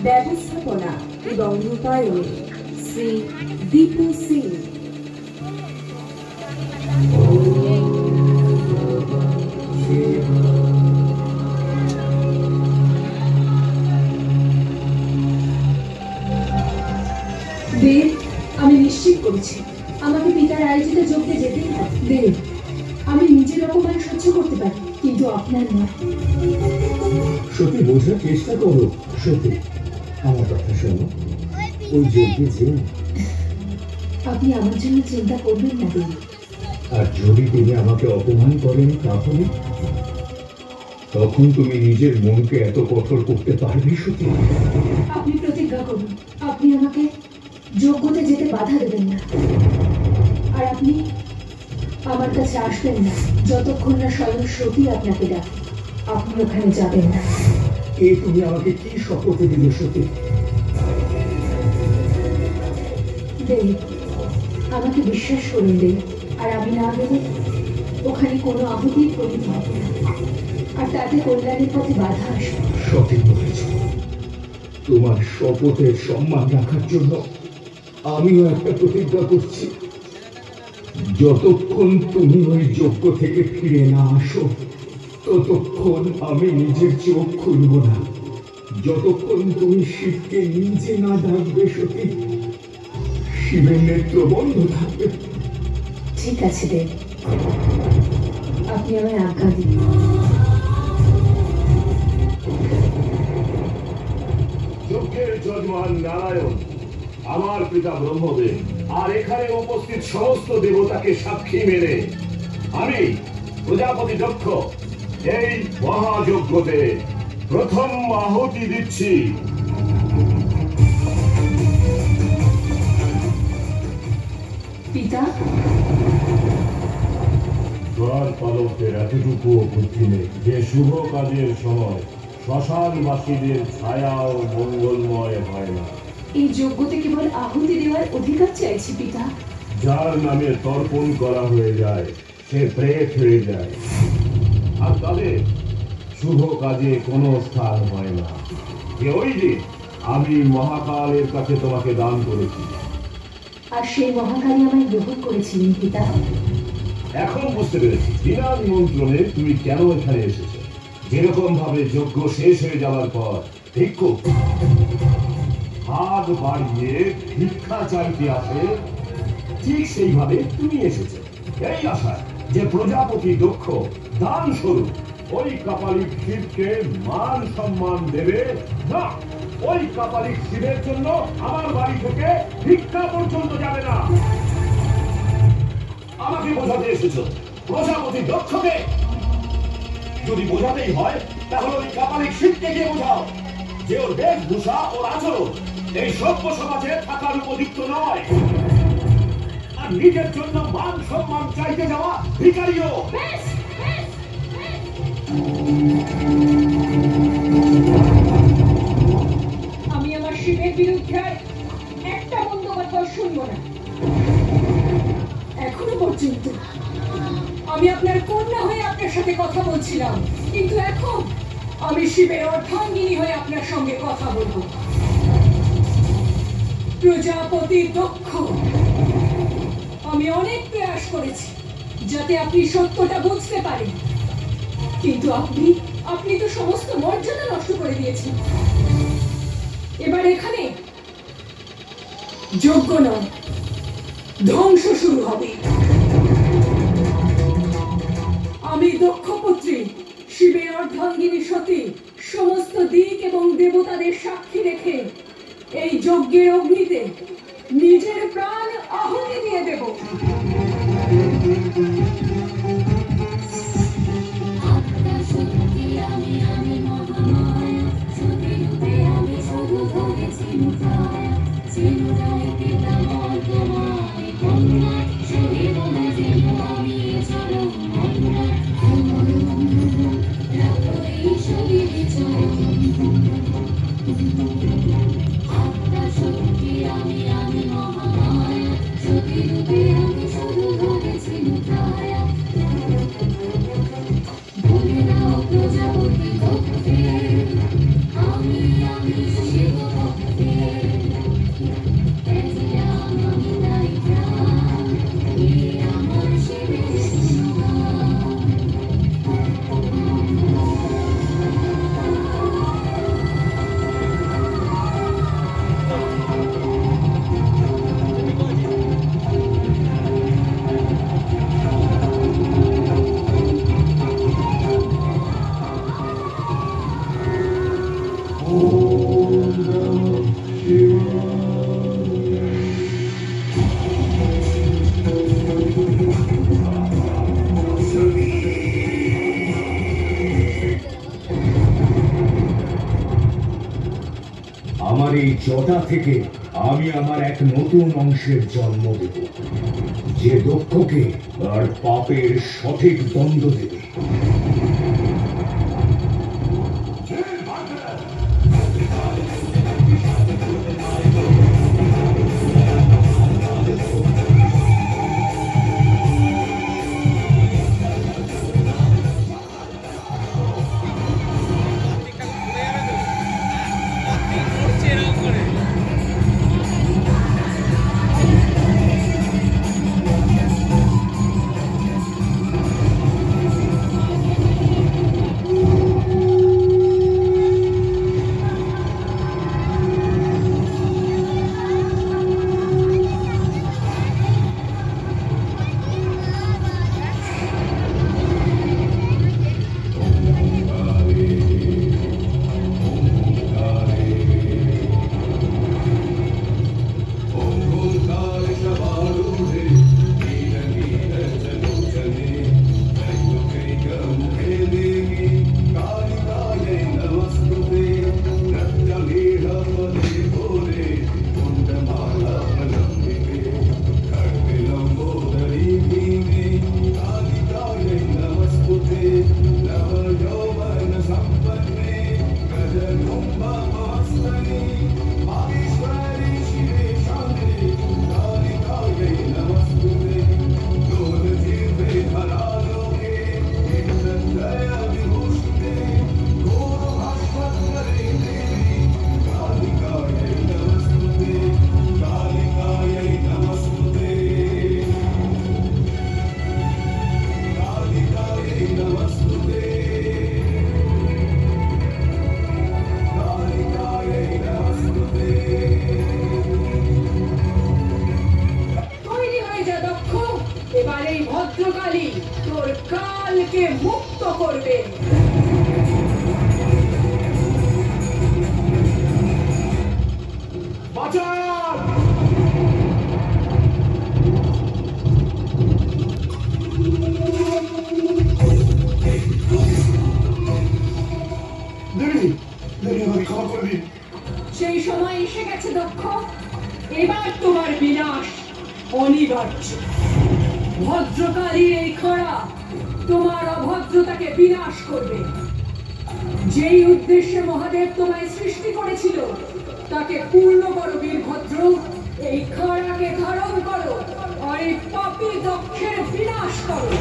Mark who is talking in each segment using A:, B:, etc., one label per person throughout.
A: ব্যবস্থাপনা এবং রূপায়ণে শ্রী দীপু সিং।
B: দেব, আমি নিশ্চিত করেছি আমাকে পিতার আয়োজিত যজ্ঞে যেতেই হবে। দেব, আমি নিজের অপমান সহ্য করতে পারি, কিন্তু আপনার নয়।
C: সত্যি বোঝার চেষ্টা করো। সত্যি আমার কথা শোনো, ওই যজ্ঞে যে
B: আপনি আমার জন্য চিন্তা করবেন না দেব।
C: আর যদি তিনি আমাকে অপমান করেন তাহলে তখন তুমি নিজের মনকে এত কঠোর করতে পারবে? সত্যি
B: আপনি প্রতিজ্ঞা করুন আপনি আমাকে যজ্ঞতে যেতে বাধা দেবেন না, আর আপনি আমার কাছে আসবেন না যতক্ষণ না স্বয়ং সতী আপনাকে ডাকে। আপনি ওখানে যাবেন না।
C: তুমি আমাকে কি শপথ দিলে সত্যি?
B: দেব, আমাকে বিশ্বাস করুন দেব, আর আমি না গেলে ওখানে কোনো আহুতির প্রয়োজন হবে না, আর তাতে কল্যাণের পথে বাধা আসবে।
C: সঠিক বলেছ। তোমার শপথের সম্মান রাখার জন্য আমিও একটা প্রতিজ্ঞা করছি। যতক্ষণ তুমি ওই যজ্ঞ থেকে ফিরে না আসো ততক্ষণ আমি নিজের চোখ খুলব না। যতক্ষণ তুমি শিবকে নিজে না ডাকবে সত্যি, শিবের নেত্র বন্ধ থাকবে।
B: ঠিক আছে দেব, আপনি আমায় আজ্ঞা দিন।
D: যজ্ঞের যজমান নারায়ণ, আমার পিতা ব্রহ্মদেব, আর এখানে উপস্থিত সমস্ত দেবতাকে সাক্ষী মেনে আমি প্রজাপতি দক্ষ এই মহাযজ্ঞতে প্রথম আহুতি দিচ্ছি।
B: পিতা,
D: দ্বার পালকের এতটুকু বুদ্ধি নেই যে শুভ কাজের সময় শ্মশানবাসীদের ছায়াও মঙ্গলময় হয় না।
B: এই যজ্ঞতে কেবল আহুতি দেওয়ার অধিকার চাইছি পিতা।
D: যার নামে তর্পণ করা হয়ে যায় সে প্রেত হয়ে যায়, আর তাদের শুভ কাজে কোনো স্থান হয় না। ওই দিন আমি মহাকালের কাছে তোমাকে দান করেছি,
B: আর সেই মহাকালী আমায় গ্রহণ করেছিলেন পিতা।
D: এখন বুঝতে পেরেছি বিনা নিমন্ত্রণে তুমি কেন এখানে এসেছো। যেরকম ভাবে যজ্ঞ শেষ হয়ে যাওয়ার পর ভিক্ষুক হাত বাড়িয়ে ভিক্ষা চাইতে আসে, ঠিক সেইভাবে তুমি এসেছো এই আশায় যে প্রজাপতি দক্ষ দান স্বরূপ ওই কাপালিক শিবকে মান সম্মান দেবে না। ওই কাপালিক শিবের জন্য আমার বাড়ি থেকে ভিক্ষা পর্যন্ত যাবে না। আমাকে বোঝাতে এসেছো প্রজাপতি দক্ষকে? যদি বোঝাতেই হয় তাহলে ওই কাপালিক শিবকে গিয়ে বোঝাও যে ওর বেশভূষা ওর আচরণ এই সভ্য সমাজে থাকার উপযুক্ত নয়, আর নিজের জন্য মান সম্মান চাইতে যাওয়া ভিখারিও।
B: আমি আমার শিবের বিরুদ্ধে একটা মন্দ কথা শুনব না। এখনো পর্যন্ত আমি আপনার কন্যা হয়ে আপনার সাথে কথা বলছিলাম, কিন্তু এখন আমি শিবের অর্ধাঙ্গিনী হয়ে আপনার সঙ্গে কথা বলবো। প্রজাপতি দক্ষ, আমি অনেক প্রয়াস করেছি যাতে আপনি সত্যটা বুঝতে পারেন, কিন্তু আপনি তো সমস্ত মর্যাদা নষ্ট করে দিয়েছেন। এবার এখানে যজ্ঞ নয়, ধ্বংস শুরু হবে। আমি দক্ষপুত্রী শিবের অর্ধাঙ্গিনী সতী সমস্ত দিক এবং দেবতাদের সাক্ষী রেখে এই যজ্ঞের অগ্নিতে নিজের প্রাণ আহুতি দিয়ে দেব।
E: আমি শিব
C: আমার এই জটা থেকে আমি আমার এক নতুন অংশের জন্ম দেব, যে দক্ষকে আর পাপের সঠিক দণ্ড দেবে।
B: ভদ্রকালী তোর কালকে মুক্ত করবে। সেই সময় এসে গেছে দক্ষ, এবার তোমার বিনাশ অনিবার্য। ভদ্রকালীর এই খরা তোমার অভদ্রতাকে বিনাশ করবে। যেই উদ্দেশ্যে মহাদেব তোমায় সৃষ্টি করেছিল তাকে পূর্ণ করো বীরভদ্র। এই খরাকে ধারণ করো আর এই পাপী দক্ষের বিনাশ করো।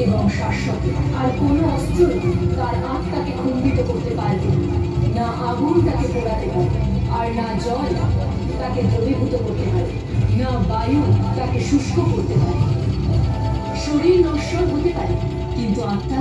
B: এবং শাশ্বত। আর কোনো অস্ত্র তার আত্মাকে খণ্ডিত করতে পারবে না। না আগুন তাকে পোড়াতে পারে, আর না জল তাকে দ্রবীভূত করতে পারে, না বায়ু তাকে শুষ্ক করতে পারে। শরীর নশ্বর হতে পারে, কিন্তু আত্মা